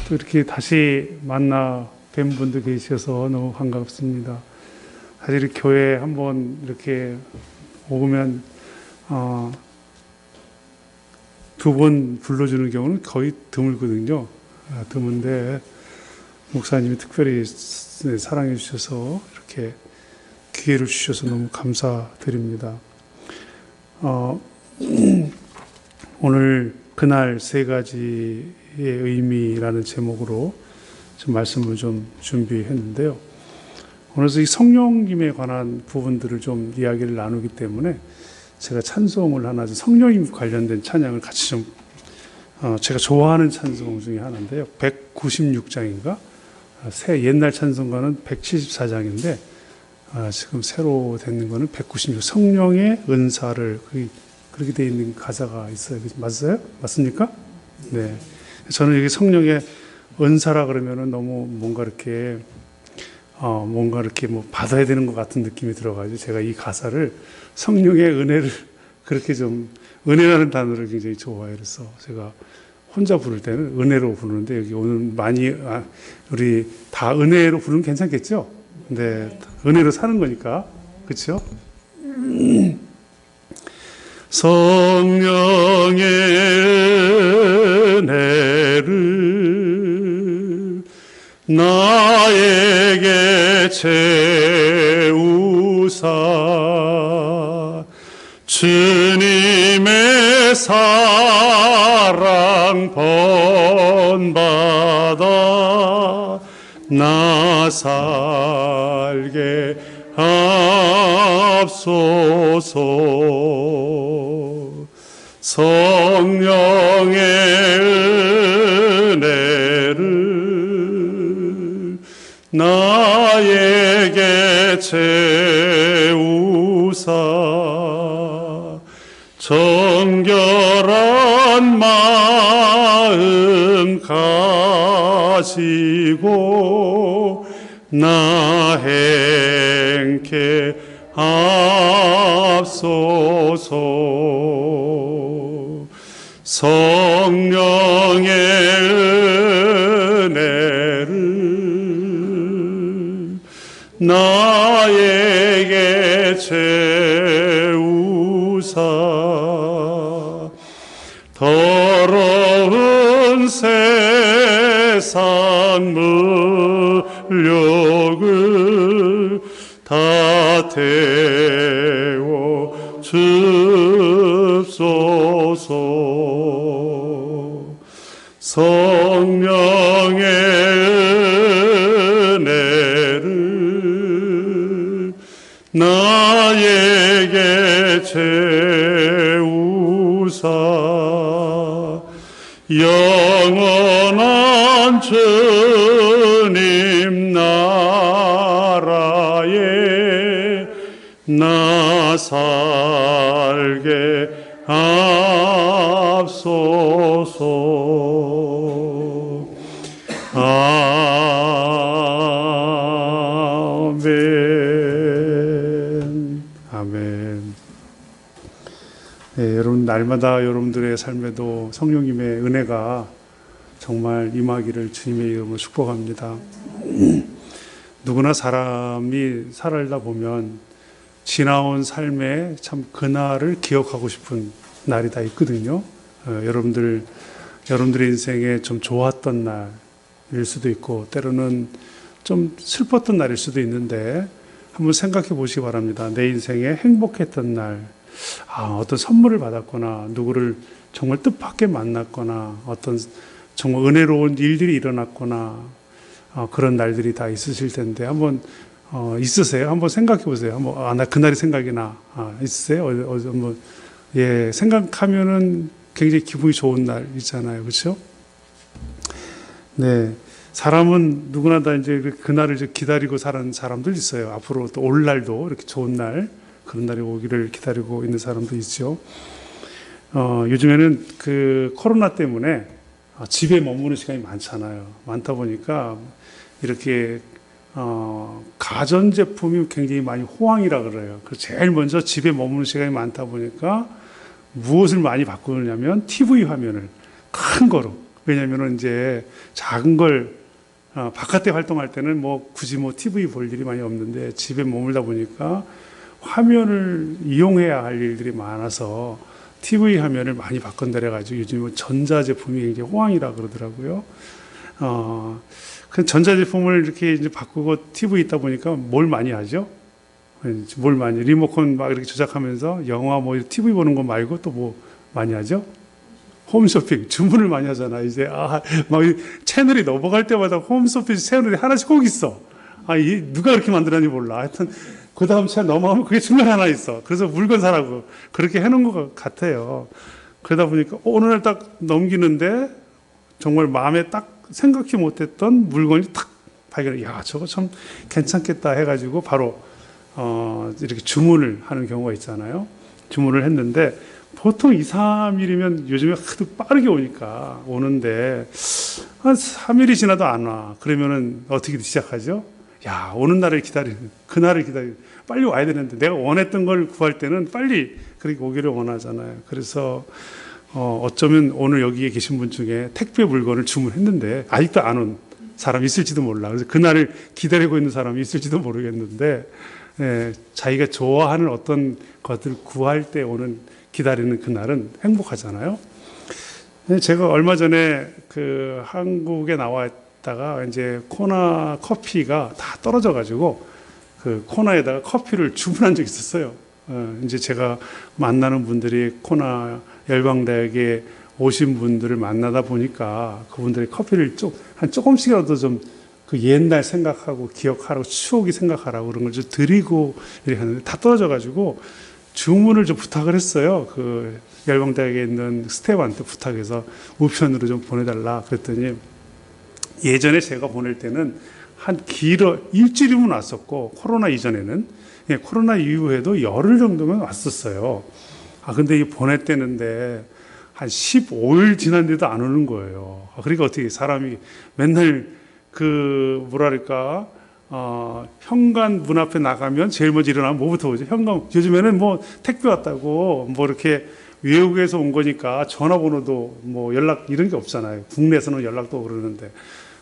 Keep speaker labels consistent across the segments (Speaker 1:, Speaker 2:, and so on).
Speaker 1: 또 이렇게 다시 만나 뵌 분도 계셔서 너무 반갑습니다. 사실 이 교회 한번 이렇게 오면 두 번 불러주는 경우는 거의 드물거든요. 드문데 목사님이 특별히 사랑해 주셔서 이렇게 기회를 주셔서 너무 감사드립니다. 오늘 그날 세 가지의 의미라는 제목으로 좀 말씀을 좀 준비했는데요. 오늘서 이 성령님에 관한 부분들을 좀 이야기를 나누기 때문에 제가 찬송을 하나, 성령님 관련된 찬양을 같이 좀 제가 좋아하는 찬송 중에 하나인데요. 196장인가? 옛날 찬송가는 174장인데 지금 새로 된 거는 196. 성령의 은사를 그렇게 되어 있는 가사가 있어요. 맞아요? 맞습니까? 네. 저는 이게 성령의 은사라 그러면은 너무 뭔가 이렇게 뭐 받아야 되는 것 같은 느낌이 들어가지고 제가 이 가사를 성령의 은혜를 그렇게 좀 은혜라는 단어를 굉장히 좋아해요. 그래서 제가 혼자 부를 때는 은혜로 부르는데 여기 오늘 많이 우리 다 은혜로 부르면 괜찮겠죠? 네, 은혜로 사는 거니까 그렇죠? 성령의 은혜를 나에게 채우사 주님의 사랑 본받아 나 살게 하옵소서. 성령의 은혜를 나에게 채우사 정결한 마음 가지고 나 행케 하옵소서. 성령의 은혜를 나에게 채우사 더러운 세상 물욕을 다 태워 줍소서. 성령의 은혜를 나에게 채우사 영원한 주님 나라에 나 살게 하옵소서. 아멘. 아멘. 네, 여러분 날마다 여러분들의 삶에도 성령님의 은혜가 정말 임하기를 주님의 이름으로 축복합니다. 누구나 사람이 살다 보면 지나온 삶의 참 그날을 기억하고 싶은 날이 다 있거든요. 여러분들의 인생에 좀 좋았던 날일 수도 있고 때로는 좀 슬펐던 날일 수도 있는데 한번 생각해 보시기 바랍니다. 내 인생에 행복했던 날, 어떤 선물을 받았거나 누구를 정말 뜻밖의 만났거나 어떤 정말 은혜로운 일들이 일어났거나 그런 날들이 다 있으실 텐데 한번 있으세요? 한번 생각해 보세요. 한번 나 그날이 생각이 나. 있으세요? 한번 생각하면은 굉장히 기분이 좋은 날 있잖아요, 그렇죠? 네, 사람은 누구나 다 이제 그날을 기다리고 사는 사람들 있어요. 앞으로 또 올 날도 이렇게 좋은 날, 그런 날이 오기를 기다리고 있는 사람도 있죠. 요즘에는 그 코로나 때문에 집에 머무는 시간이 많잖아요. 많다 보니까 이렇게 가전제품이 굉장히 많이 호황이라 그래요. 그래서 제일 먼저 집에 머무는 시간이 많다 보니까 무엇을 많이 바꾸느냐면 TV 화면을 큰 거로 왜냐면은 이제 작은 걸 바깥에 활동할 때는 뭐 굳이 뭐 TV 볼 일이 많이 없는데 집에 머물다 보니까 화면을 이용해야 할 일들이 많아서 TV 화면을 많이 바꾼다래가지고 요즘은 전자제품이 굉장히 호황이라 그러더라고요. 그 전자제품을 이렇게 이제 바꾸고 TV 있다 보니까 뭘 많이 하죠? 뭘 많이, 리모컨 막 이렇게 조작하면서 영화 뭐 TV 보는 거 말고 또 뭐 많이 하죠? 홈쇼핑, 주문을 많이 하잖아. 이제, 막 채널이 넘어갈 때마다 홈쇼핑 채널이 하나씩 꼭 있어. 누가 그렇게 만들었는지 몰라. 하여튼, 그 다음 채널 넘어가면 그게 중간에 하나 있어. 그래서 물건 사라고. 그렇게 해놓은 것 같아요. 그러다 보니까 어느 날 딱 넘기는데 정말 마음에 딱 생각지 못했던 물건이 탁 발견해. 야, 저거 참 괜찮겠다 해가지고 바로, 이렇게 주문을 하는 경우가 있잖아요. 주문을 했는데 보통 2, 3일이면 요즘에 하도 빠르게 오니까 오는데 한 3일이 지나도 안 와. 그러면은 어떻게 시작하죠? 야, 오는 날을 기다리는, 그날을 기다리는, 빨리 와야 되는데 내가 원했던 걸 구할 때는 빨리 그렇게 오기를 원하잖아요. 그래서 어쩌면 오늘 여기에 계신 분 중에 택배 물건을 주문했는데 아직도 안 온 사람 있을지도 몰라. 그래서 그날을 기다리고 있는 사람이 있을지도 모르겠는데, 자기가 좋아하는 어떤 것을 구할 때 오는 기다리는 그날은 행복하잖아요. 제가 얼마 전에 그 한국에 나와 있다가 이제 코나 커피가 다 떨어져 가지고 그 코나에다가 커피를 주문한 적이 있었어요. 이제 제가 만나는 분들이 코나 열방대학에 오신 분들을 만나다 보니까 그분들이 커피를 한 조금씩이라도 좀 그 옛날 생각하고 기억하라고 추억이 생각하라고 그런 걸 좀 드리고 이렇게 하는데 다 떨어져 가지고 주문을 좀 부탁을 했어요. 그 열방대학에 있는 스태프한테 부탁해서 우편으로 좀 보내달라 그랬더니 예전에 제가 보낼 때는 한 일주일이면 왔었고 코로나 이전에는 코로나 이후에도 열흘 정도면 왔었어요. 근데 이 보냈대는데 한 15일 지났는데도 안 오는 거예요. 그러니까 어떻게 사람이 맨날 뭐랄까, 현관 문 앞에 나가면 제일 먼저 일어나면 뭐부터 오죠? 요즘에는 뭐 택배 왔다고 뭐 이렇게 외국에서 온 거니까 전화번호도 뭐 연락 이런 게 없잖아요. 국내에서는 연락도 그러는데.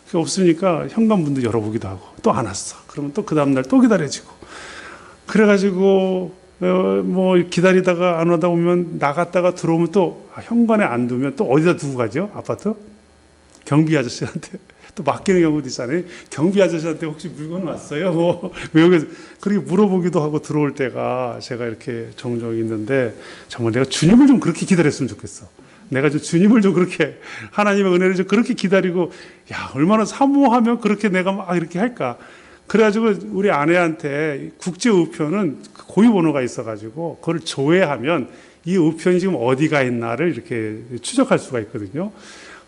Speaker 1: 그게 없으니까 현관문도 열어보기도 하고 또 안 왔어. 그러면 또 그 다음날 또 기다려지고. 그래가지고 뭐 기다리다가 안 오다 보면 나갔다가 들어오면 또 현관에 안 두면 또 어디다 두고 가죠? 아파트? 경비 아저씨한테. 또 맡기는 경우도 있잖아요. 경비 아저씨한테 혹시 물건 왔어요? 뭐 외국에서 그렇게 물어보기도 하고 들어올 때가 제가 이렇게 종종 있는데 정말 내가 주님을 좀 그렇게 기다렸으면 좋겠어. 내가 좀 주님을 좀 그렇게 하나님의 은혜를 좀 그렇게 기다리고 얼마나 사모하면 그렇게 내가 막 이렇게 할까. 그래가지고 우리 아내한테 국제 우편은 고유 번호가 있어가지고 그걸 조회하면 이 우편이 지금 어디가 있나를 이렇게 추적할 수가 있거든요.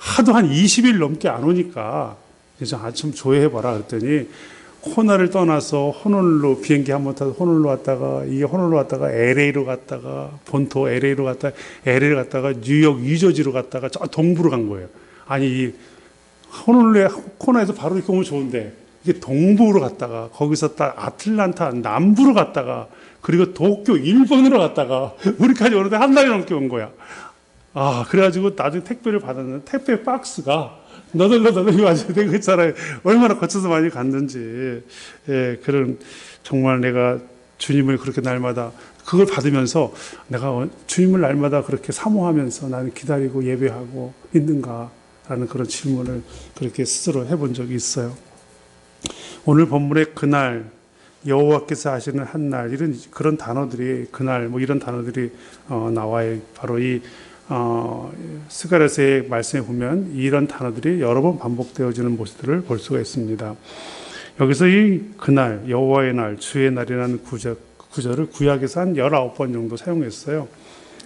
Speaker 1: 하도 한 20일 넘게 안 오니까 그래서 좀 조회해봐라 그랬더니 코나를 떠나서 호놀룰루 비행기 한번 타서 호놀룰루 왔다가 호놀룰루 왔다가 LA로 갔다가 본토 LA로 갔다가 LA를 갔다가 뉴욕 유저지로 갔다가 저 동부로 간 거예요. 이 호놀룰루에 코나에서 바로 이렇게 오면 좋은데 이게 동부로 갔다가 거기서 딱 아틀란타 남부로 갔다가 그리고 도쿄 일본으로 갔다가 우리까지 오는데 한 달이 넘게 온 거야. 그래가지고 나중에 택배를 받았는데 택배 박스가 너덜너덜 와서 내가 있잖아요. 얼마나 거쳐서 많이 갔는지. 그런 정말 내가 주님을 그렇게 날마다 그걸 받으면서 내가 주님을 날마다 그렇게 사모하면서 나는 기다리고 예배하고 있는가라는 그런 질문을 그렇게 스스로 해본 적이 있어요. 오늘 본문의 그날 여호와께서 하시는 한 날 그런 단어들이 그날 뭐 이런 단어들이 나와요. 바로 이 스가랴서의 말씀에 보면 이런 단어들이 여러 번 반복되어지는 모습들을 볼 수가 있습니다. 여기서 이 그날, 여호와의 날, 주의 날이라는 구절을 구약에서 한 19번 정도 사용했어요.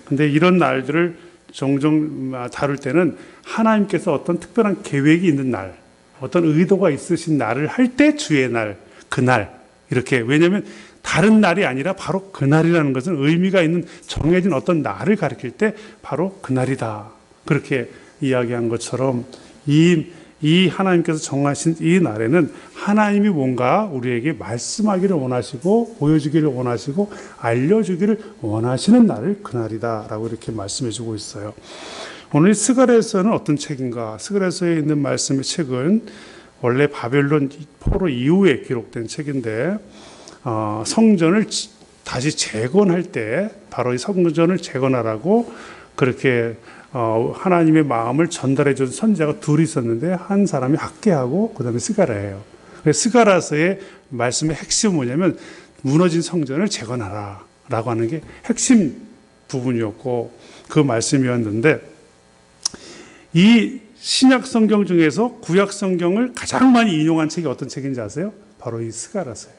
Speaker 1: 근데 이런 날들을 종종 다룰 때는 하나님께서 어떤 특별한 계획이 있는 날, 어떤 의도가 있으신 날을 할 때 주의 날, 그날 이렇게. 왜냐하면 다른 날이 아니라 바로 그날이라는 것은 의미가 있는 정해진 어떤 날을 가리킬 때 바로 그날이다. 그렇게 이야기한 것처럼 이 이 하나님께서 정하신 이 날에는 하나님이 뭔가 우리에게 말씀하기를 원하시고 보여주기를 원하시고 알려주기를 원하시는 날을 그날이다라고 이렇게 말씀해 주고 있어요. 오늘 스가랴서는 어떤 책인가? 스가랴서에 있는 말씀의 책은 원래 바벨론 포로 이후에 기록된 책인데 성전을 다시 재건할 때 바로 이 성전을 재건하라고 그렇게 하나님의 마음을 전달해 준 선지자가 둘이 있었는데 한 사람이 학개하고 그 다음에 스가랴예요. 스가랴서의 말씀의 핵심은 뭐냐면 무너진 성전을 재건하라 라고 하는 게 핵심 부분이었고 그 말씀이었는데 이 신약 성경 중에서 구약 성경을 가장 많이 인용한 책이 어떤 책인지 아세요? 바로 이 스가랴서예요.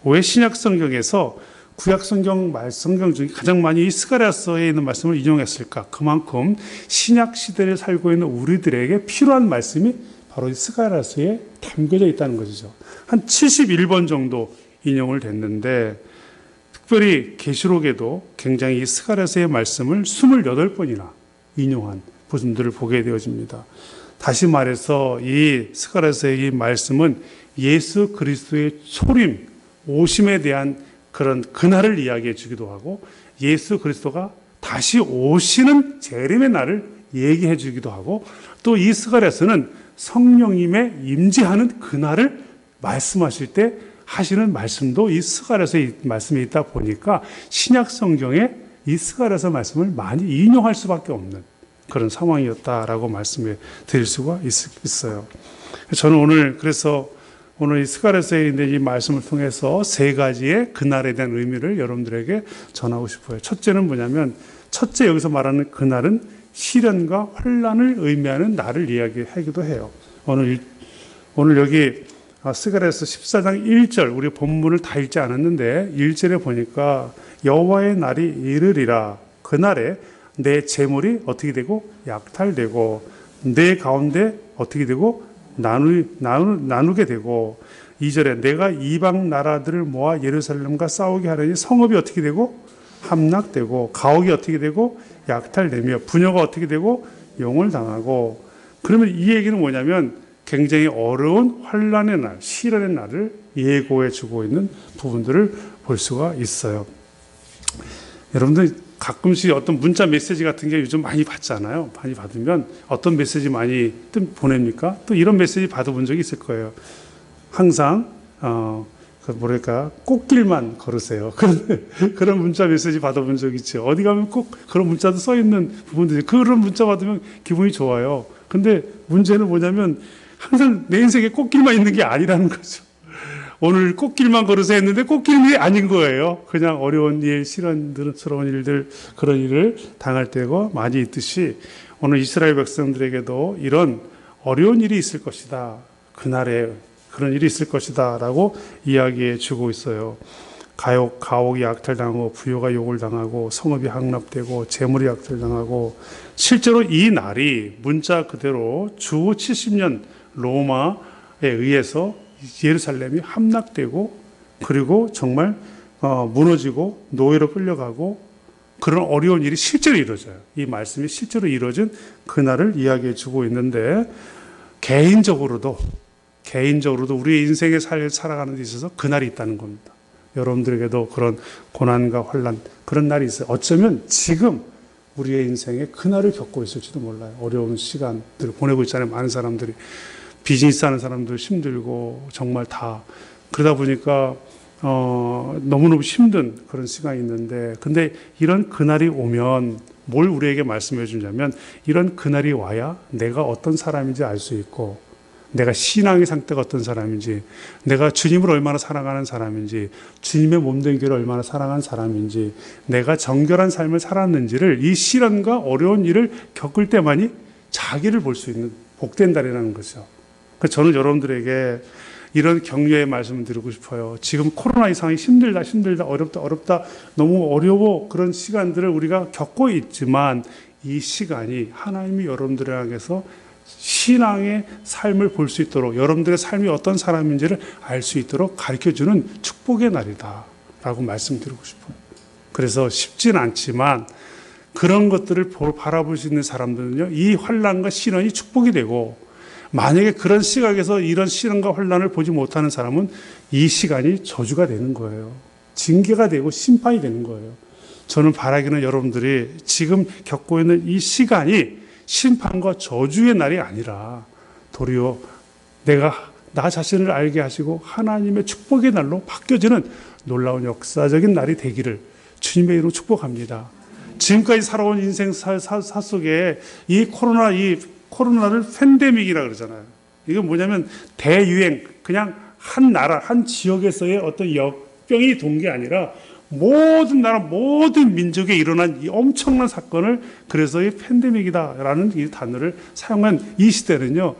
Speaker 1: 왜 신약 성경에서 구약 성경 성경 중에 가장 많이 이 스가랴서에 있는 말씀을 인용했을까? 그만큼 신약 시대를 살고 있는 우리들에게 필요한 말씀이 바로 이 스가랴서에 담겨져 있다는 것이죠. 한 71번 정도 인용을 됐는데 특별히 계시록에도 굉장히 이 스가랴서의 말씀을 28번이나 인용한 부분들을 보게 되어집니다. 다시 말해서 이 스가랴서의 이 말씀은 예수 그리스도의 초림, 오심에 대한 그런 그날을 이야기해 주기도 하고 예수 그리스도가 다시 오시는 재림의 날을 얘기해 주기도 하고 또 이 스가랴서는 성령님의 임재하는 그날을 말씀하실 때 하시는 말씀도 이 스가랴서의 말씀에 있다 보니까 신약 성경에 이 스가랴서 말씀을 많이 인용할 수밖에 없는 그런 상황이었다라고 말씀해 드릴 수가 있어요. 저는 오늘 그래서 오늘 이 스가랴서에 있는 이 말씀을 통해서 세 가지의 그날에 대한 의미를 여러분들에게 전하고 싶어요. 첫째는 뭐냐면 첫째 여기서 말하는 그날은 시련과 환난을 의미하는 날을 이야기하기도 해요. 오늘 여기 스가랴서 14장 1절 우리 본문을 다 읽지 않았는데 1절에 보니까 여호와의 날이 이르리라 그날에 내 재물이 어떻게 되고 약탈되고 내 가운데 어떻게 되고 나누게 되고 2절에 내가 이방 나라들을 모아 예루살렘과 싸우게 하려니 성읍이 어떻게 되고 함락되고 가옥이 어떻게 되고 약탈되며 부녀가 어떻게 되고 용을 당하고 그러면 이 얘기는 뭐냐면 굉장히 어려운 환난의 날, 시련의 날을 예고해 주고 있는 부분들을 볼 수가 있어요. 여러분들 가끔씩 어떤 문자 메시지 같은 게 요즘 많이 받잖아요. 많이 받으면 어떤 메시지 많이 보냅니까? 또 이런 메시지 받아본 적이 있을 거예요. 항상 꽃길만 걸으세요. 그런 문자 메시지 받아본 적 있죠. 어디 가면 꼭 그런 문자도 써 있는 부분들이 그런 문자 받으면 기분이 좋아요. 근데 문제는 뭐냐면 항상 내 인생에 꽃길만 있는 게 아니라는 거죠. 오늘 꽃길만 걸으세요 했는데 꽃길이 아닌 거예요. 그냥 어려운 일, 시련스러운 일들, 그런 일을 당할 때가 많이 있듯이 오늘 이스라엘 백성들에게도 이런 어려운 일이 있을 것이다. 그날에 그런 일이 있을 것이다. 라고 이야기해 주고 있어요. 가옥이 약탈당하고 부요가 욕을 당하고 성읍이 함락되고 재물이 약탈당하고 실제로 이 날이 문자 그대로 주 70년 로마에 의해서 예루살렘이 함락되고 그리고 정말 무너지고 노예로 끌려가고 그런 어려운 일이 실제로 이루어져요. 이 말씀이 실제로 이루어진 그날을 이야기해 주고 있는데 개인적으로도 우리의 인생의 삶을 살아가는 데 있어서 그날이 있다는 겁니다. 여러분들에게도 그런 고난과 환난 그런 날이 있어요. 어쩌면 지금 우리의 인생에 그날을 겪고 있을지도 몰라요. 어려운 시간들을 보내고 있잖아요. 많은 사람들이 비즈니스 하는 사람들 힘들고 정말 다 그러다 보니까 너무너무 힘든 그런 시간이 있는데 근데 이런 그날이 오면 뭘 우리에게 말씀해 주냐면 이런 그날이 와야 내가 어떤 사람인지 알 수 있고 내가 신앙의 상태가 어떤 사람인지 내가 주님을 얼마나 사랑하는 사람인지 주님의 몸된 교회를 얼마나 사랑하는 사람인지 내가 정결한 삶을 살았는지를 이 시련과 어려운 일을 겪을 때만이 자기를 볼 수 있는 복된 날이라는 거죠. 그래서 저는 여러분들에게 이런 격려의 말씀을 드리고 싶어요. 지금 코로나 이 상황이 힘들다, 어렵다, 너무 어려워 그런 시간들을 우리가 겪고 있지만 이 시간이 하나님이 여러분들을 향해서 신앙의 삶을 볼 수 있도록 여러분들의 삶이 어떤 사람인지를 알 수 있도록 가르쳐주는 축복의 날이다 라고 말씀드리고 싶어요. 그래서 쉽진 않지만 그런 것들을 바라볼 수 있는 사람들은요 이 환난과 시련이 축복이 되고 만약에 그런 시각에서 이런 시련과 환난을 보지 못하는 사람은 이 시간이 저주가 되는 거예요. 징계가 되고 심판이 되는 거예요. 저는 바라기는 여러분들이 지금 겪고 있는 이 시간이 심판과 저주의 날이 아니라 도리어 내가 나 자신을 알게 하시고 하나님의 축복의 날로 바뀌어지는 놀라운 역사적인 날이 되기를 주님의 이름으로 축복합니다. 지금까지 살아온 인생 사 속에 이 코로나를 팬데믹이라 그러잖아요. 이건 뭐냐면 대유행, 그냥 한 나라, 한 지역에서의 어떤 역병이 돈 게 아니라 모든 나라, 모든 민족에 일어난 이 엄청난 사건을 그래서 이 팬데믹이다라는 이 단어를 사용한 이 시대는요,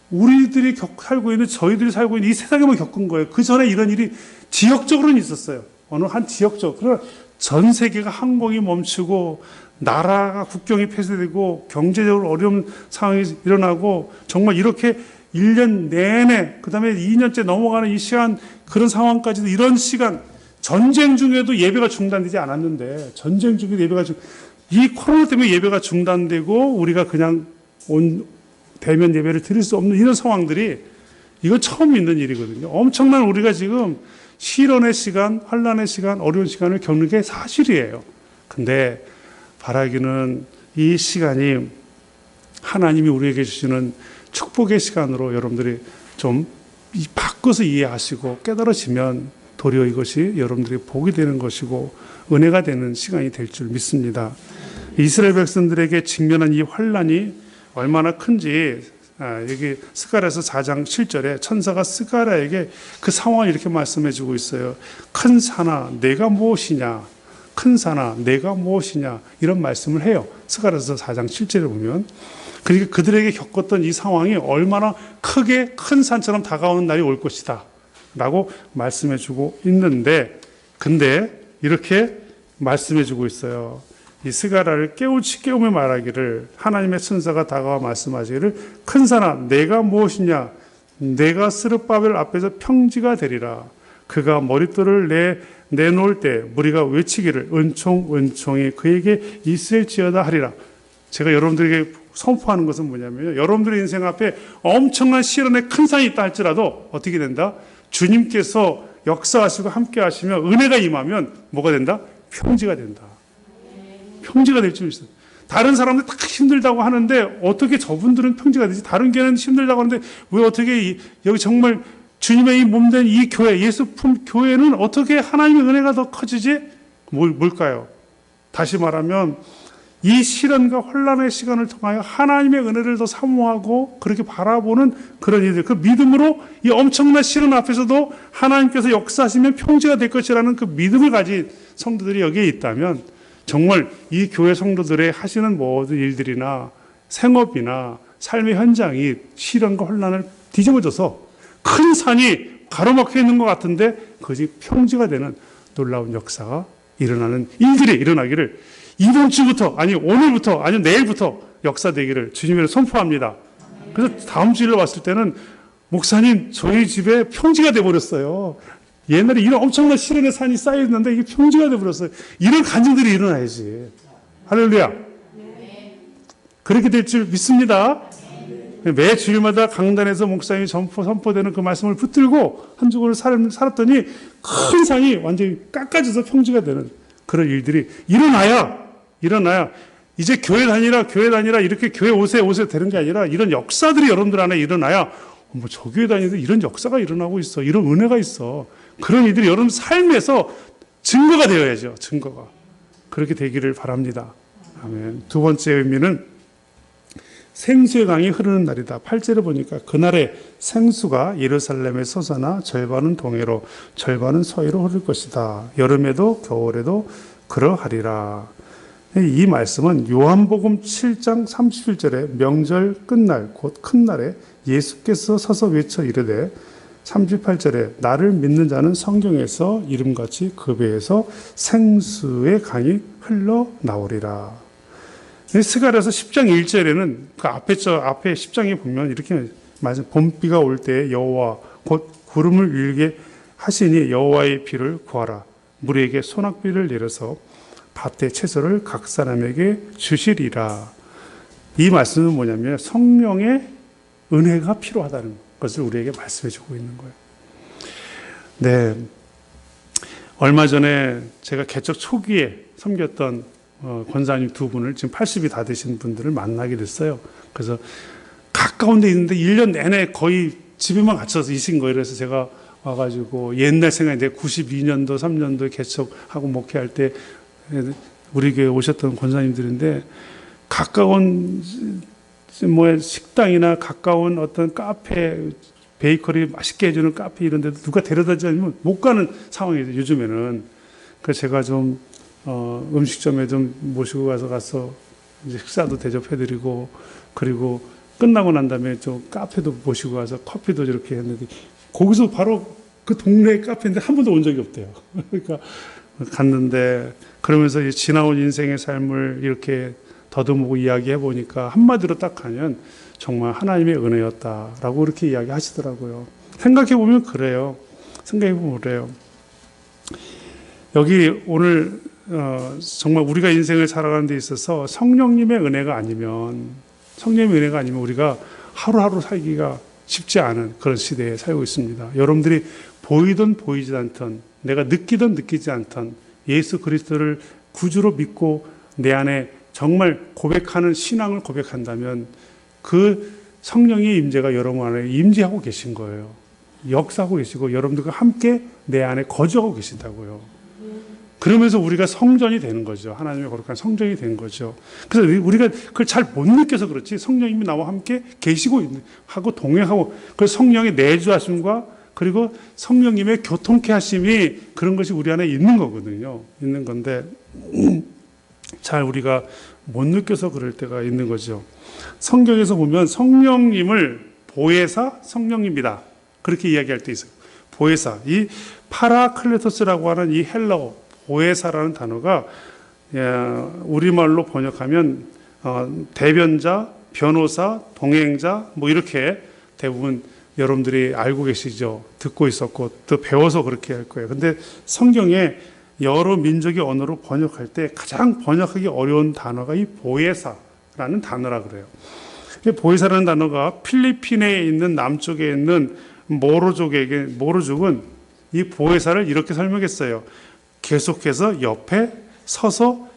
Speaker 1: 우리들이 살고 있는, 저희들이 살고 있는 이 세상에만 겪은 거예요. 그 전에 이런 일이 지역적으로는 있었어요. 어느 한 지역적. 그러나 전 세계가 항공이 멈추고 나라가 국경이 폐쇄되고 경제적으로 어려운 상황이 일어나고 정말 이렇게 1년 내내 그다음에 2년째 넘어가는 이 시간, 그런 상황까지도 이런 시간, 전쟁 중에도 예배가 중단되지 않았는데, 전쟁 중에도 이 코로나 때문에 예배가 중단되고 우리가 그냥 대면 예배를 드릴 수 없는 이런 상황들이, 이거 처음 있는 일이거든요. 엄청난 우리가 지금 시련의 시간, 환난의 시간, 어려운 시간을 겪는 게 사실이에요. 근데 바라기는 이 시간이 하나님이 우리에게 주시는 축복의 시간으로 여러분들이 좀 바꿔서 이해하시고 깨달아지면 도리어 이것이 여러분들이 복이 되는 것이고 은혜가 되는 시간이 될 줄 믿습니다. 이스라엘 백성들에게 직면한 이 환난이 얼마나 큰지 여기 스가랴서 4장 7절에 천사가 스가랴에게 그 상황을 이렇게 말씀해 주고 있어요. 큰 산아 내가 무엇이냐, 큰 산아 내가 무엇이냐, 이런 말씀을 해요. 스가랴서 4장 7절에 보면. 그러니까 그들에게 겪었던 이 상황이 얼마나 크게 큰 산처럼 다가오는 날이 올 것이다 라고 말씀해 주고 있는데, 근데 이렇게 말씀해 주고 있어요. 이 스가랴를 깨우며 말하기를, 하나님의 천사가 다가와 말씀하시기를, 큰 산아 내가 무엇이냐, 내가 스룹바벨 앞에서 평지가 되리라. 그가 머릿돌을 내놓을 때 무리가 외치기를 은총이 그에게 있을지어다 하리라. 제가 여러분들에게 선포하는 것은 뭐냐면, 여러분들의 인생 앞에 엄청난 시련의 큰 산이 있다 할지라도 어떻게 된다? 주님께서 역사하시고 함께 하시면, 은혜가 임하면 뭐가 된다? 평지가 된다. 평지가 될 줄 있어요. 다른 사람들 다 힘들다고 하는데 어떻게 저분들은 평지가 되지? 다른 교회는 힘들다고 하는데 왜 어떻게 여기 정말 주님의 이 몸된 이 교회, 예수품 교회는 어떻게 하나님의 은혜가 더 커지지? 뭘까요? 다시 말하면 이 시련과 혼란의 시간을 통하여 하나님의 은혜를 더 사모하고 그렇게 바라보는 그런 이들, 그 믿음으로 이 엄청난 시련 앞에서도 하나님께서 역사하시면 평지가 될 것이라는 그 믿음을 가진 성도들이 여기에 있다면, 정말 이 교회 성도들의 하시는 모든 일들이나 생업이나 삶의 현장이 시련과 혼란을 뒤집어져서 큰 산이 가로막혀 있는 것 같은데 그것이 평지가 되는 놀라운 역사가 일어나는 일들이 일어나기를, 이번 주부터, 아니 오늘부터, 아니 내일부터 역사되기를 주님으로 선포합니다. 그래서 다음 주일로 왔을 때는, 목사님 저희 집에 평지가 돼버렸어요. 옛날에 이런 엄청난 시련의 산이 쌓여있는데 이게 평지가 돼버렸어요. 이런 간증들이 일어나야지. 할렐루야. 그렇게 될 줄 믿습니다. 매 주일마다 강단에서 목사님이 선포되는 그 말씀을 붙들고 한 주간을 살았더니 큰 산이 완전히 깎아져서 평지가 되는 그런 일들이 일어나야 이제 교회 다니라 이렇게 교회 오세요 되는 게 아니라, 이런 역사들이 여러분들 안에 일어나야, 저 교회 다니도 이런 역사가 일어나고 있어, 이런 은혜가 있어, 그런 일들이 여러분 삶에서 증거가 되어야죠. 증거가. 그렇게 되기를 바랍니다. 아멘. 두 번째 의미는 생수의 강이 흐르는 날이다. 8절에 보니까 그날에 생수가 예루살렘에 솟아나 절반은 동해로 절반은 서해로 흐를 것이다. 여름에도 겨울에도 그러하리라. 이 말씀은 요한복음 7장 31절에 명절 끝날 곧 큰 날에 예수께서 서서 외쳐 이르되, 38절에 나를 믿는 자는 성경에서 이름같이 그 배에서 생수의 강이 흘러나오리라. 스가랴서 10장 1절에는 그 앞에 10장에 보면 이렇게 말씀, 봄비가 올 때 여호와 곧 구름을 일게 하시니 여호와의 비를 구하라. 물에게 소낙비를 내려서 밭의 채소를 각 사람에게 주시리라. 이 말씀은 뭐냐면 성령의 은혜가 필요하다는 것을 우리에게 말씀해 주고 있는 거예요. 네. 얼마 전에 제가 개척 초기에 섬겼던 권사님 두 분을 지금 80이 다 되신 분들을 만나게 됐어요. 그래서 가까운 데 있는데 1년 내내 거의 집에만 갇혀서 있은 거예요. 그래서 제가 와가지고 옛날 생각이 내 92년도, 3년도에 개척하고 목회할 때 우리 교회 오셨던 권사님들인데 가까운 식당이나 가까운 어떤 카페, 베이커리 맛있게 해주는 카페 이런 데도 누가 데려다주지 않으면 못 가는 상황이죠, 요즘에는. 그래서 제가 좀, 음식점에 좀 모시고 가서 이제 식사도 대접해드리고, 그리고 끝나고 난 다음에 좀 카페도 모시고 가서 커피도 저렇게 했는데, 거기서 바로 그 동네 카페인데 한 번도 온 적이 없대요. 그러니까 갔는데, 그러면서 지나온 인생의 삶을 이렇게 더듬고 이야기해 보니까 한마디로 딱 하면 정말 하나님의 은혜였다라고 이렇게 이야기 하시더라고요. 생각해 보면 그래요. 생각해 보면 그래요. 여기 오늘 정말 우리가 인생을 살아가는 데 있어서 성령님의 은혜가 아니면 우리가 하루하루 살기가 쉽지 않은 그런 시대에 살고 있습니다. 여러분들이 보이든 보이지 않든 내가 느끼든 느끼지 않든 예수 그리스도를 구주로 믿고 내 안에 정말 고백하는 신앙을 고백한다면 그 성령의 임재가 여러분 안에 임재하고 계신 거예요. 역사하고 계시고 여러분들과 함께 내 안에 거주하고 계신다고요. 그러면서 우리가 성전이 되는 거죠. 하나님의 거룩한 성전이 된 거죠. 그래서 우리가 그걸 잘 못 느껴서 그렇지 성령님이 나와 함께 계시고 하고 동행하고 그 성령의 내주하심과 그리고 성령님의 교통케 하심이 그런 것이 우리 안에 있는 거거든요. 있는 건데 잘 우리가 못 느껴서 그럴 때가 있는 거죠. 성경에서 보면 성령님을 보혜사 성령님이다 그렇게 이야기할 때 있어요. 보혜사, 이 파라클레토스라고 하는 이 헬라어 보혜사라는 단어가 우리말로 번역하면 대변자, 변호사, 동행자 뭐 이렇게 대부분 여러분들이 알고 계시죠. 듣고 있었고 또 배워서 그렇게 할 거예요. 근데 성경에 여러 민족의 언어로 번역할 때 가장 번역하기 어려운 단어가 이 보혜사라는 단어라 그래요. 보혜사라는 단어가 필리핀에 있는 남쪽에 있는 모로족은 이 보혜사를 이렇게 설명했어요. 계속해서 옆에 서서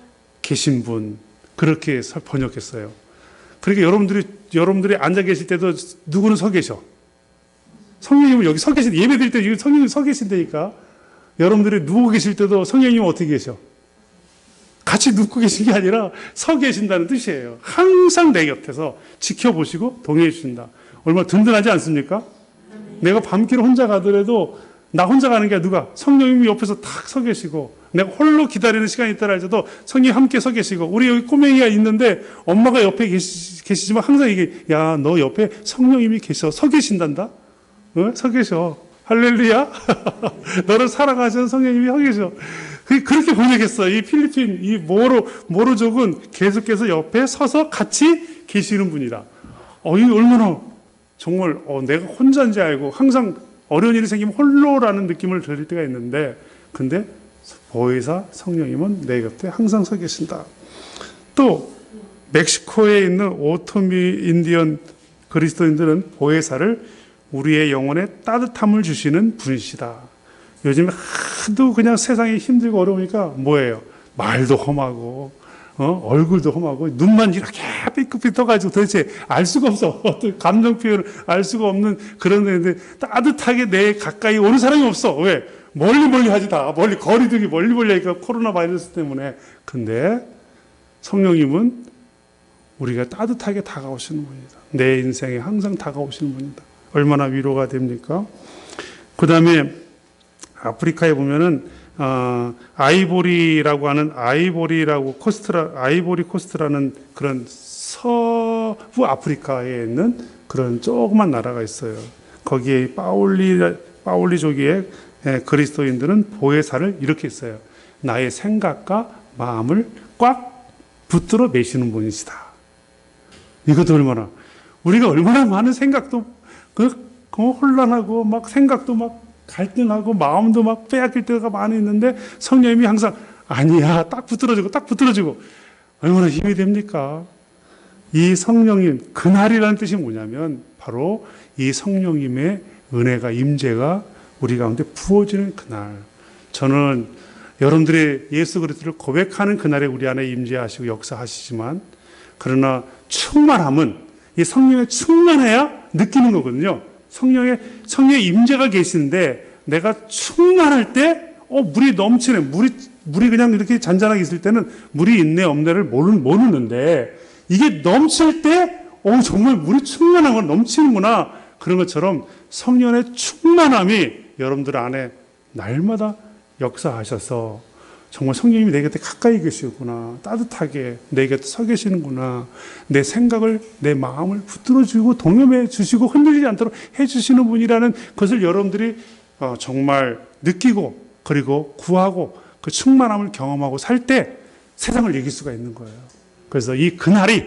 Speaker 1: 계신 분 그렇게 번역했어요. 그러니까 여러분들이 앉아 계실 때도 누구는 서 계셔. 성령님은 여기 서 계신 예배 드릴 때 성령님 서 계신다니까. 여러분들이 누워 계실 때도 성령님은 어떻게 계셔? 같이 눕고 계신 게 아니라 서 계신다는 뜻이에요. 항상 내 곁에서 지켜보시고 동행해 주신다. 얼마나 든든하지 않습니까? 내가 밤길 혼자 가더라도 나 혼자 가는 게 아니라 누가? 성령님이 옆에서 탁 서 계시고 내가 홀로 기다리는 시간이 있더라 해도 성령님 함께 서 계시고 우리 여기 꼬맹이가 있는데 엄마가 옆에 계시지만 항상 이게 야, 너 옆에 성령님이 계셔. 서 계신단다? 서 계셔. 할렐루야. 너를 사랑하시는 성령님이 서 계셔. 그렇게 번역했어. 이 필리핀, 이 모로족은 계속해서 옆에 서서 같이 계시는 분이다. 이 얼마나 정말 내가 혼자인지 알고 항상 어려운 일이 생기면 홀로라는 느낌을 들을 때가 있는데 근데 보혜사 성령님은 내 곁에 항상 서 계신다. 또 멕시코에 있는 오토미 인디언 그리스도인들은 보혜사를 우리의 영혼에 따뜻함을 주시는 분이시다. 요즘에 하도 그냥 세상이 힘들고 어려우니까 뭐예요? 말도 험하고 얼굴도 험하고 눈만 이렇게 삐끗삐끗 떠가지고 도대체 알 수가 없어. 어떤 감정 표현을 알 수가 없는 그런 데인데 따뜻하게 내 가까이 오는 사람이 없어. 왜? 멀리 하지 다. 거리두기 멀리 하니까 코로나 바이러스 때문에. 근데 성령님은 우리가 따뜻하게 다가오시는 분이다. 내 인생에 항상 다가오시는 분이다. 얼마나 위로가 됩니까? 그 다음에 아프리카에 보면은 아이보리 코스트라는 그런 서부 아프리카에 있는 그런 조그만 나라가 있어요. 거기에 파올리족의 그리스도인들은 보혜사를 이렇게 했어요. 나의 생각과 마음을 꽉 붙들어 매시는 분이시다. 이것도 우리가 얼마나 많은 생각도 혼란하고 막 생각도 막 갈등하고 마음도 막 빼앗길 때가 많이 있는데 성령님이 항상 아니야 딱 붙들어주고 얼마나 힘이 됩니까? 이 성령님, 그날이라는 뜻이 뭐냐면 바로 이 성령님의 은혜가, 임재가 우리 가운데 부어지는 그날. 저는 여러분들의 예수 그리스도를 고백하는 그날에 우리 안에 임재하시고 역사하시지만, 그러나 충만함은 이 성령에 충만해야 느끼는 거거든요. 성령의 임재가 계시는데 내가 충만할 때 물이 넘치네. 물이 그냥 이렇게 잔잔하게 있을 때는 물이 있네 없네를 모르는데, 이게 넘칠 때 정말 물이 충만하고 넘치는구나. 그런 것처럼 성령의 충만함이 여러분들 안에 날마다 역사하셔서 정말 성령님이 내 곁에 가까이 계시구나, 따뜻하게 내 곁에 서 계시는구나, 내 생각을, 내 마음을 붙들어 주고 동염해 주시고 흔들리지 않도록 해 주시는 분이라는 것을 여러분들이 정말 느끼고, 그리고 구하고 그 충만함을 경험하고 살 때 세상을 이길 수가 있는 거예요. 그래서 이 그날이,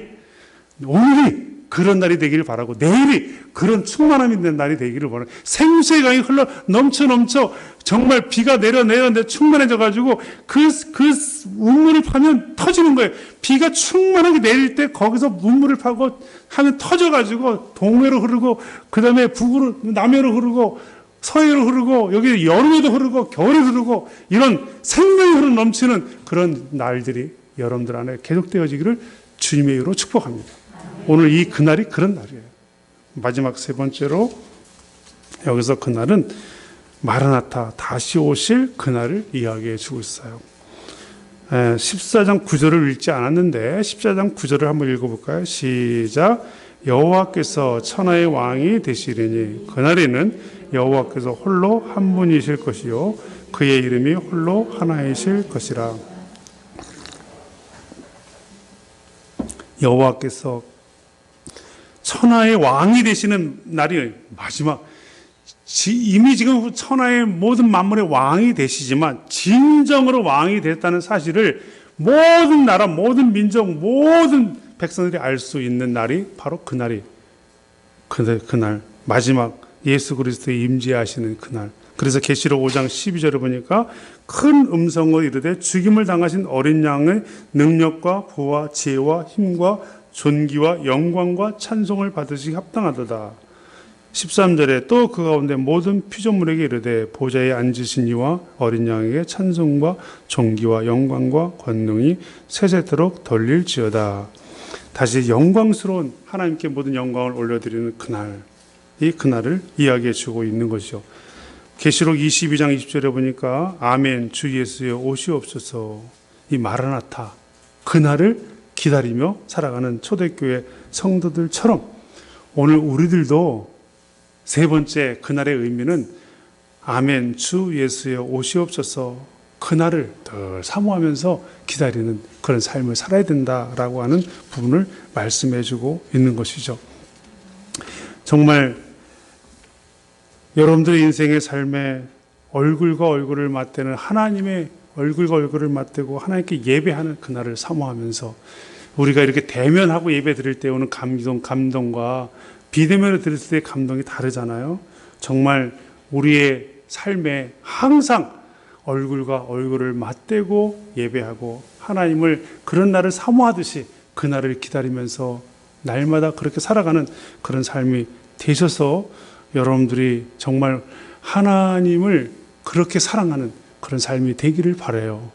Speaker 1: 오늘이 그런 날이 되기를 바라고, 내일이 그런 충만함이 있는 날이 되기를 바라고, 생수의 강이 흘러 넘쳐 정말 비가 내려 충만해져 가지고 그 운물을 파면 터지는 거예요. 비가 충만하게 내릴 때 거기서 운물을 파고 하면 터져 가지고 동해로 흐르고, 그 다음에 북으로, 남해로 흐르고, 서해로 흐르고, 여기 여름에도 흐르고 겨울에 흐르고, 이런 생명이 흐르 넘치는 그런 날들이 여러분들 안에 계속되어지기를 주님의 이름으로 축복합니다. 오늘 이 그날이 그런 날이에요. 마지막 세 번째로, 여기서 그날은 마라나타, 다시 오실 그날을 이야기해 주고 있어요. 14장 9절을 읽지 않았는데 14장 9절을 한번 읽어볼까요? 시작. 여호와께서 천하의 왕이 되시리니 그날에는 여호와께서 홀로 한 분이실 것이요 그의 이름이 홀로 하나이실 것이라. 여호와께서 천하의 왕이 되시는 날이 마지막, 이미 지금 천하의 모든 만물의 왕이 되시지만 진정으로 왕이 됐다는 사실을 모든 나라, 모든 민족, 모든 백성들이 알 수 있는 날이 바로 그날, 마지막 예수 그리스도의 임재하시는 그날. 그래서 계시록 5장 12절을 보니까 큰 음성으로 이르되 죽임을 당하신 어린 양의 능력과 부와 지혜와 힘과 존귀와 영광과 찬송을 받으시기 합당하도다. 13절에 또 그 가운데 모든 피조물에게 이르되 보좌에 앉으신 이와 어린 양에게 찬송과 존귀와 영광과 권능이 세세토록 돌릴지어다. 다시 영광스러운 하나님께 모든 영광을 올려드리는 그날, 이 그날을 이야기해 주고 있는 것이죠. 계시록 22장 20절에 보니까 아멘 주 예수여 오시옵소서, 이 마라나타 그날을 기다리며 살아가는 초대교회 성도들처럼 오늘 우리들도 세 번째 그날의 의미는 아멘 주 예수여 오시옵소서, 그날을 늘 사모하면서 기다리는 그런 삶을 살아야 된다라고 하는 부분을 말씀해 주고 있는 것이죠. 정말 여러분들의 인생의 삶에 얼굴과 얼굴을 맞대는 하나님의 얼굴과 얼굴을 맞대고 하나님께 예배하는 그날을 사모하면서, 우리가 이렇게 대면하고 예배 드릴 때 오는 감동과 비대면으로 드릴 때의 감동이 다르잖아요. 정말 우리의 삶에 항상 얼굴과 얼굴을 맞대고 예배하고 하나님을 그런 날을 사모하듯이 그날을 기다리면서 날마다 그렇게 살아가는 그런 삶이 되셔서 여러분들이 정말 하나님을 그렇게 사랑하는 그런 삶이 되기를 바라요.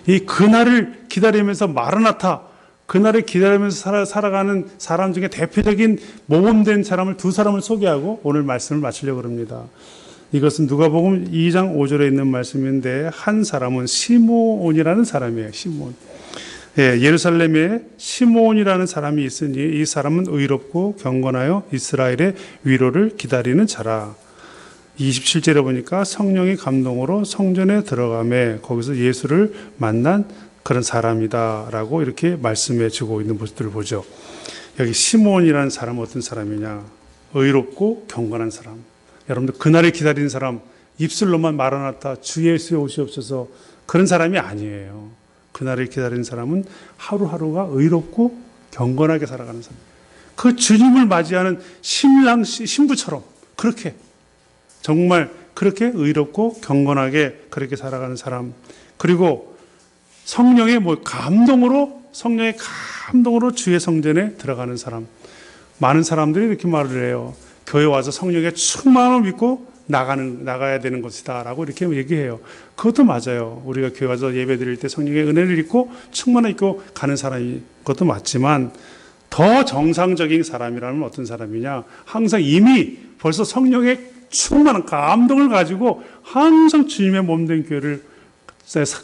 Speaker 1: 이 그날을 기다리면서 마라나타, 그날을 기다리면서 살아가는 사람 중에 대표적인 모범된 사람을 두 사람을 소개하고 오늘 말씀을 마치려고 합니다. 이것은 누가복음 2장 5절에 있는 말씀인데, 한 사람은 시므온이라는 사람이에요. 시므온. 예루살렘에 시므온이라는 사람이 있으니 이 사람은 의롭고 경건하여 이스라엘의 위로를 기다리는 자라. 27절에 보니까 성령의 감동으로 성전에 들어가매 거기서 예수를 만난 그런 사람이다라고 이렇게 말씀해 주고 있는 모습들을 보죠. 여기 시므온이라는 사람은 어떤 사람이냐? 의롭고 경건한 사람. 여러분들 그날을 기다리는 사람, 입술로만 마라나타 주 예수에 오시옵소서, 그런 사람이 아니에요. 그날을 기다리는 사람은 하루하루가 의롭고 경건하게 살아가는 사람. 그 주님을 맞이하는 신랑 신부처럼 그렇게 정말 그렇게 의롭고 경건하게 그렇게 살아가는 사람. 그리고 성령의 감동으로 성령의 감동으로 주의 성전에 들어가는 사람. 많은 사람들이 이렇게 말을 해요. 교회 와서 성령의 충만함을 믿고 나가야 되는 것이다 라고 이렇게 얘기해요. 그것도 맞아요. 우리가 교회 와서 예배 드릴 때 성령의 은혜를 입고 충만함을 입고 가는 사람이 그것도 맞지만, 더 정상적인 사람이라면 어떤 사람이냐, 항상 이미 벌써 성령의 충만한 감동을 가지고 항상 주님의 몸된 교회를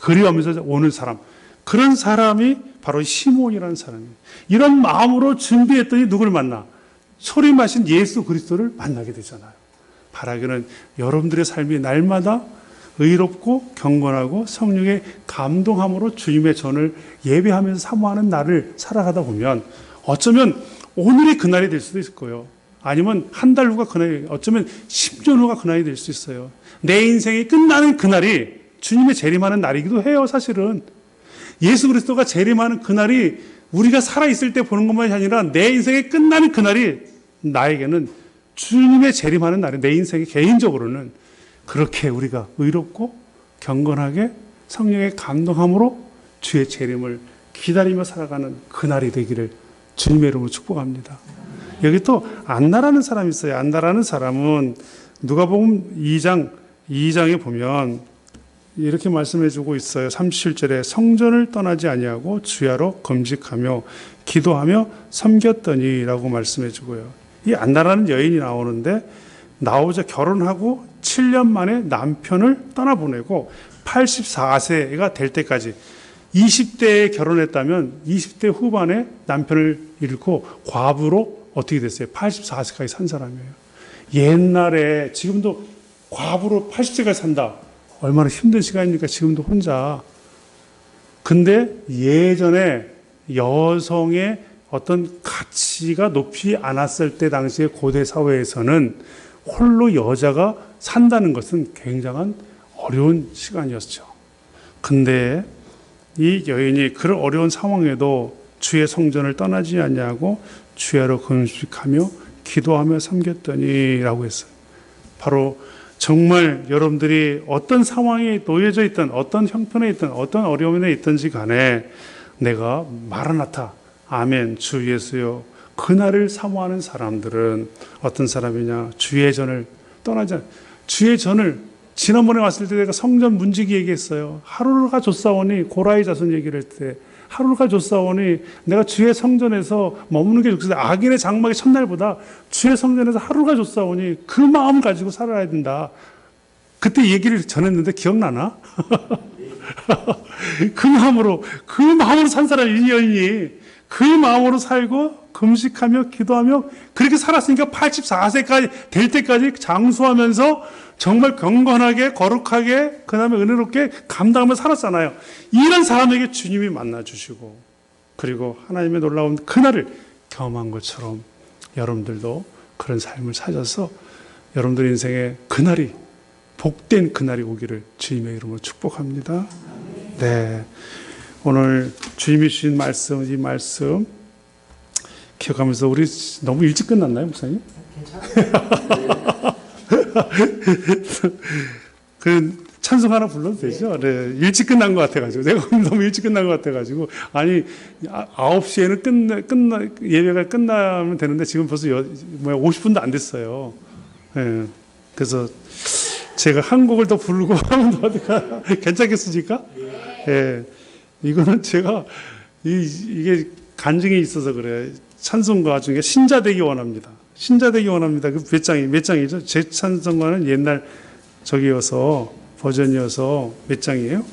Speaker 1: 그리워하면서 오는 사람, 그런 사람이 바로 시몬이라는 사람이에요. 이런 마음으로 준비했더니 누구를 만나? 소리 마신 예수 그리스도를 만나게 되잖아요. 바라기는 여러분들의 삶이 날마다 의롭고 경건하고 성령의 감동함으로 주님의 전을 예배하면서 사모하는 날을 살아가다 보면 어쩌면 오늘이 그날이 될 수도 있을 거예요. 아니면 한 달 후가 그날이, 어쩌면 10년 후가 그날이 될 수 있어요. 내 인생이 끝나는 그날이 주님의 재림하는 날이기도 해요. 사실은 예수 그리스도가 재림하는 그날이 우리가 살아있을 때 보는 것만이 아니라 내 인생이 끝나는 그날이 나에게는 주님의 재림하는 날이, 내 인생이 개인적으로는 그렇게 우리가 의롭고 경건하게 성령의 감동함으로 주의 재림을 기다리며 살아가는 그날이 되기를 주님의 이름으로 축복합니다. 여기 또 안나라는 사람이 있어요. 안나라는 사람은 누가복음 2장에 보면 이렇게 말씀해 주고 있어요. 37절에 성전을 떠나지 아니하고 주야로 금식하며 기도하며 섬겼더니 라고 말씀해 주고요. 이 안나라는 여인이 나오는데 나오자 결혼하고 7년 만에 남편을 떠나보내고 84세가 될 때까지 20대에 결혼했다면 20대 후반에 남편을 잃고 과부로 어떻게 됐어요? 84세까지 산 사람이에요. 옛날에, 지금도 과부로 80세까지 산다. 얼마나 힘든 시간입니까? 지금도 혼자. 근데 예전에 여성의 어떤 가치가 높지 않았을 때 당시의 고대 사회에서는 홀로 여자가 산다는 것은 굉장한 어려운 시간이었죠. 근데 이 여인이 그런 어려운 상황에도 주의 성전을 떠나지 않냐고 주야로 금식하며 기도하며 섬겼더니 라고 했어요. 바로 정말 여러분들이 어떤 상황에 놓여져 있든 어떤 형편에 있든 어떤 어려움에 있든지 간에 내가 마라나타 아멘 주 예수여 그날을 사모하는 사람들은 어떤 사람이냐, 주의 전을 떠나지 않아요. 주의 전을 지난번에 왔을 때 내가 성전 문지기 얘기했어요. 하루가 좁사오니, 고라의 자손 얘기를 할 때 하루가 좁사오니 내가 주의 성전에서 머무는 게 좋겠어요. 악인의 장막의 첫날보다 주의 성전에서 하루가 좁사오니 그 마음 가지고 살아야 된다. 그때 얘기를 전했는데 기억나나? 그 마음으로 산 사람이, 이 여인이 그 마음으로 살고 금식하며 기도하며 그렇게 살았으니까 84세까지 될 때까지 장수하면서 정말 경건하게 거룩하게 그 다음에 은혜롭게 감당하며 살았잖아요. 이런 사람에게 주님이 만나주시고 그리고 하나님의 놀라운 그날을 경험한 것처럼 여러분들도 그런 삶을 찾아서 여러분들 인생의 그날이 복된 그날이 오기를 주님의 이름으로 축복합니다. 네, 오늘 주님이 주신 말씀, 이 말씀 기억하면서 우리 너무 일찍 끝났나요, 목사님? 괜찮아요. 그 찬송 하나 불러도 되죠? 네, 일찍 끝난 것 같아가지고 내가 너무 일찍 끝난 것 같아가지고 아니 9시에는 예배가 끝나면 되는데 지금 벌써 50분도 안 됐어요. 네, 그래서 제가 한 곡을 더 부르고 하면 어떨까? 괜찮겠습니까? 예, 이거는 제가 이게 간증이 있어서 그래요. 찬송가 중에 신자되기 원합니다. 신자되기 원합니다. 그 몇 장이죠? 제 찬송가는 옛날 저기여서 버전이어서 몇 장이에요?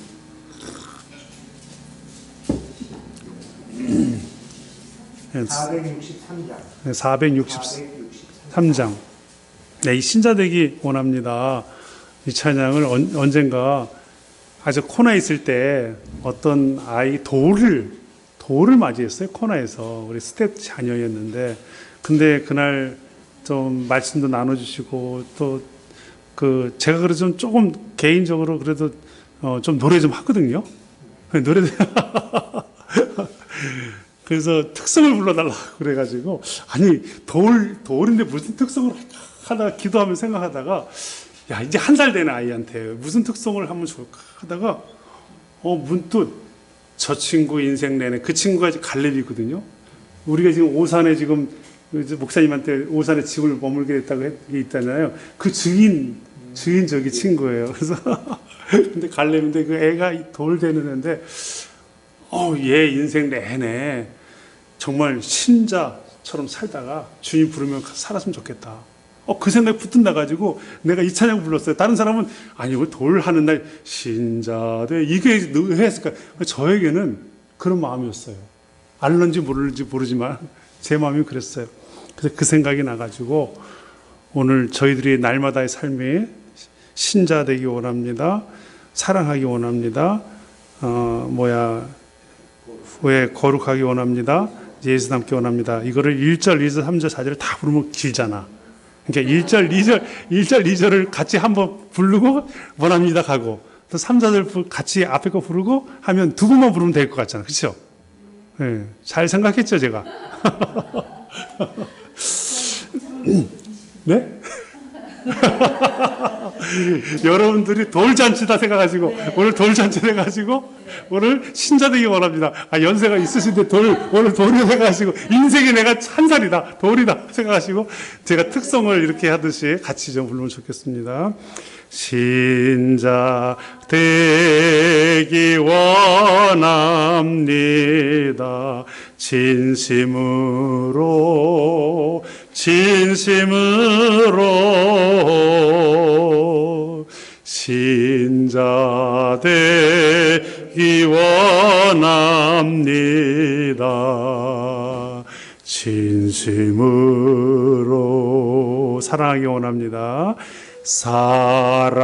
Speaker 1: 네, 463장. 네, 이 신자되기 원합니다. 이 찬양을 언젠가 아주 코너에 있을 때 어떤 아이 도를 맞이했어요. 코너에서 우리 스텝 자녀였는데, 근데 그날 좀 말씀도 나눠주시고 또 그 제가 그래서 좀 조금 개인적으로 그래도 좀 노래 좀 하거든요. 노래 그래서 특성을 불러달라고 그래가지고 아니 돌인데 무슨 특성을 하다가 기도하면 생각하다가 야 이제 1살 된 아이한테 무슨 특성을 하면 좋을까 하다가 문득 저 친구 인생 내내 그 친구가 갈렙이거든요. 우리가 지금 오산에 지금 목사님한테 오산에 집을 머물게 됐다고 있잖아요. 그 주인 저기 친구예요. 그래서 근데 갈렙인데 그 애가 돌 되는 애인데 얘 인생 내내 정말 신자처럼 살다가 주님 부르면 살았으면 좋겠다. 그 생각이 붙든다 가지고 내가 이 찬양 불렀어요. 다른 사람은 아니 왜 돌 하는 날 신자돼 이게 왜 했을까? 저에게는 그런 마음이었어요. 알는지 모르지만 제 마음이 그랬어요. 그래서 그 생각이 나가지고 오늘 저희들이 날마다의 삶에 신자 되기 원합니다. 사랑하기 원합니다. 왜 거룩하기 원합니다. 예수 닮기 원합니다. 이거를 1절, 2절, 3절, 4절을 다 부르면 길잖아. 그러니까 1절, 2절을 같이 한번 부르고 원합니다 가고 또 3, 4절 같이 앞에 거 부르고 하면 두 번만 부르면 될 것 같잖아. 그렇죠? 네, 잘 생각했죠, 제가. 네? 여러분들이 돌잔치다 생각하시고 오늘 돌잔치 생각하시고 오늘 신자 되기 원합니다. 연세가 있으신데 오늘 돌이다 생각하시고 인생이 내가 한 살이다 돌이다 생각하시고 제가 특성을 이렇게 하듯이 같이 좀 부르면 좋겠습니다. 신자 되기 원합니다. 진심으로 신자 되기 원합니다. 진심으로 사랑하기 원합니다. 사랑하기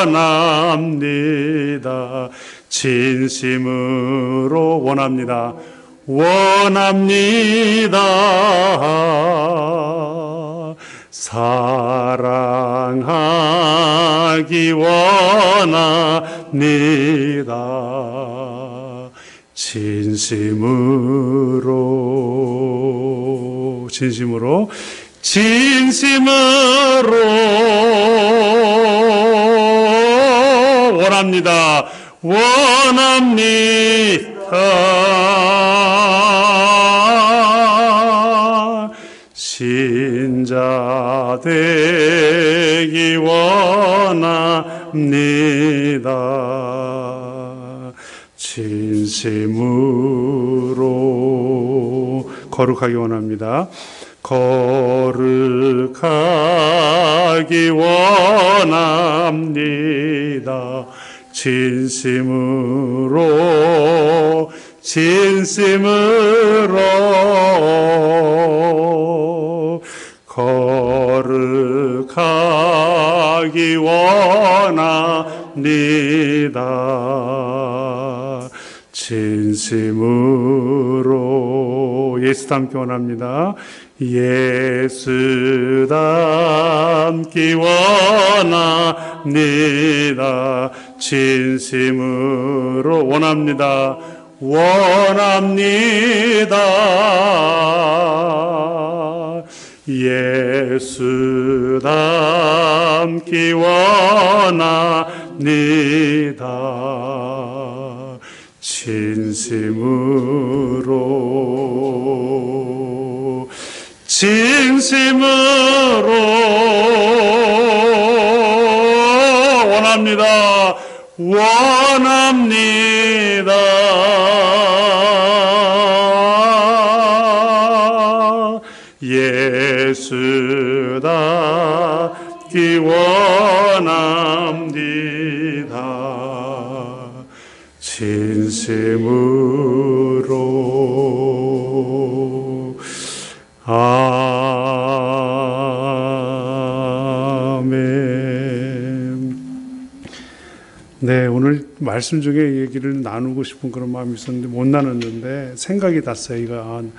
Speaker 1: 원합니다. 진심으로 원합니다. 사랑하기 원합니다. 진심으로 원합니다. 신자 되기 원합니다. 진심으로 거룩하기 원합니다. 거룩하기 원합니다. 진심으로 거룩하기 원합니다. 진심으로 예수 닮기 원합니다. 예수 닮기 원합니다. 진심으로 원합니다. 예수 닮기 원합니다. 진심으로 원합니다. 예수 닮기 원합니다. 진심으로 아멘. 네, 오늘 말씀 중에 얘기를 나누고 싶은 그런 마음이 있었는데 못 나눴는데 생각이 났어요.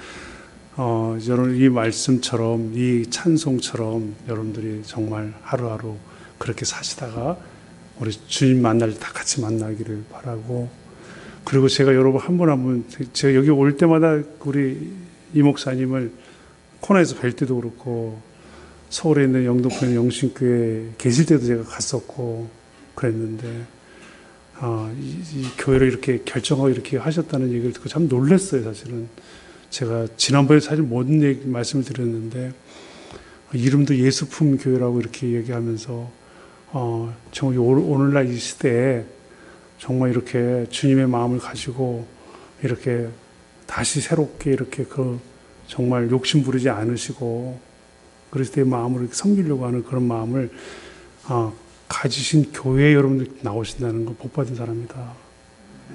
Speaker 1: 여러분 이 말씀처럼 이 찬송처럼 여러분들이 정말 하루하루 그렇게 사시다가 우리 주님 만날 때 다 같이 만나기를 바라고, 그리고 제가 여러분 한 분 한 분 제가 여기 올 때마다 우리 이 목사님을 코너에서 뵐 때도 그렇고 서울에 있는 영등포 영신교회 계실 때도 제가 갔었고 그랬는데 이 교회를 이렇게 결정하고 이렇게 하셨다는 얘기를 듣고 참 놀랐어요, 사실은. 제가 지난번에 사실 모든 말씀을 드렸는데, 이름도 예수품 교회라고 이렇게 얘기하면서, 정말 오늘날 이 시대에 정말 이렇게 주님의 마음을 가지고 이렇게 다시 새롭게 이렇게 정말 욕심 부리지 않으시고 그리스도의 마음으로 이렇게 섬기려고 하는 그런 마음을 가지신 교회에 여러분들 나오신다는 거 복 받은 사람이다.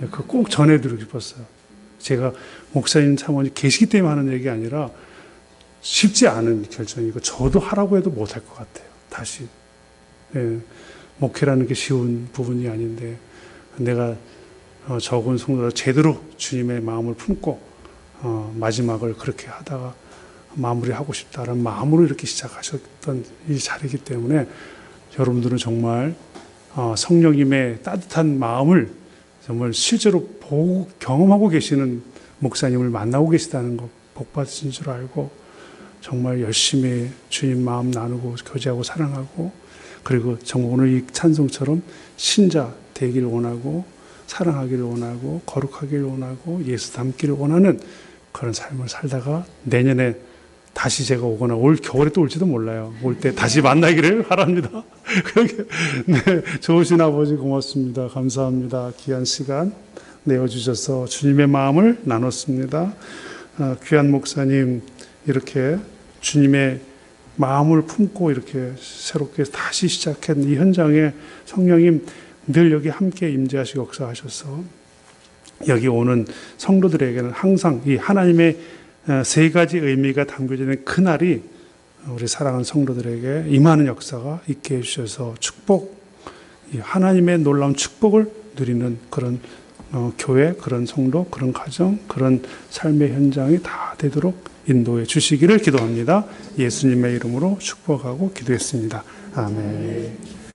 Speaker 1: 그거 꼭 전해드리고 싶었어요. 제가 목사님 차원이 계시기 때문에 하는 얘기 아니라 쉽지 않은 결정이고 저도 하라고 해도 못할 것 같아요. 다시. 목회라는 게 쉬운 부분이 아닌데 내가 적은 성도로 제대로 주님의 마음을 품고 마지막을 그렇게 하다가 마무리하고 싶다라는 마음으로 이렇게 시작하셨던 이 자리이기 때문에 여러분들은 정말 성령님의 따뜻한 마음을 정말 실제로 보고 경험하고 계시는 목사님을 만나고 계시다는 거 복 받으신 줄 알고 정말 열심히 주님 마음 나누고 교제하고 사랑하고 그리고 정말 오늘 이 찬송처럼 신자 되기를 원하고 사랑하기를 원하고 거룩하기를 원하고 예수 닮기를 원하는 그런 삶을 살다가 내년에 다시 제가 오거나 올 겨울에 또 올지도 몰라요. 올 때 다시 만나기를 바랍니다. 네, 좋으신 아버지 고맙습니다. 감사합니다. 귀한 시간 내어주셔서 주님의 마음을 나눴습니다. 귀한 목사님 이렇게 주님의 마음을 품고 이렇게 새롭게 다시 시작한 이 현장에 성령님 늘 여기 함께 임재하시고 역사하셔서 여기 오는 성도들에게는 항상 이 하나님의 세 가지 의미가 담겨져 있는 그날이 우리 사랑하는 성도들에게 임하는 역사가 있게 해주셔서 축복, 하나님의 놀라운 축복을 누리는 그런 교회, 그런 성도, 그런 가정, 그런 삶의 현장이 다 되도록 인도해 주시기를 기도합니다. 예수님의 이름으로 축복하고 기도했습니다. 아멘.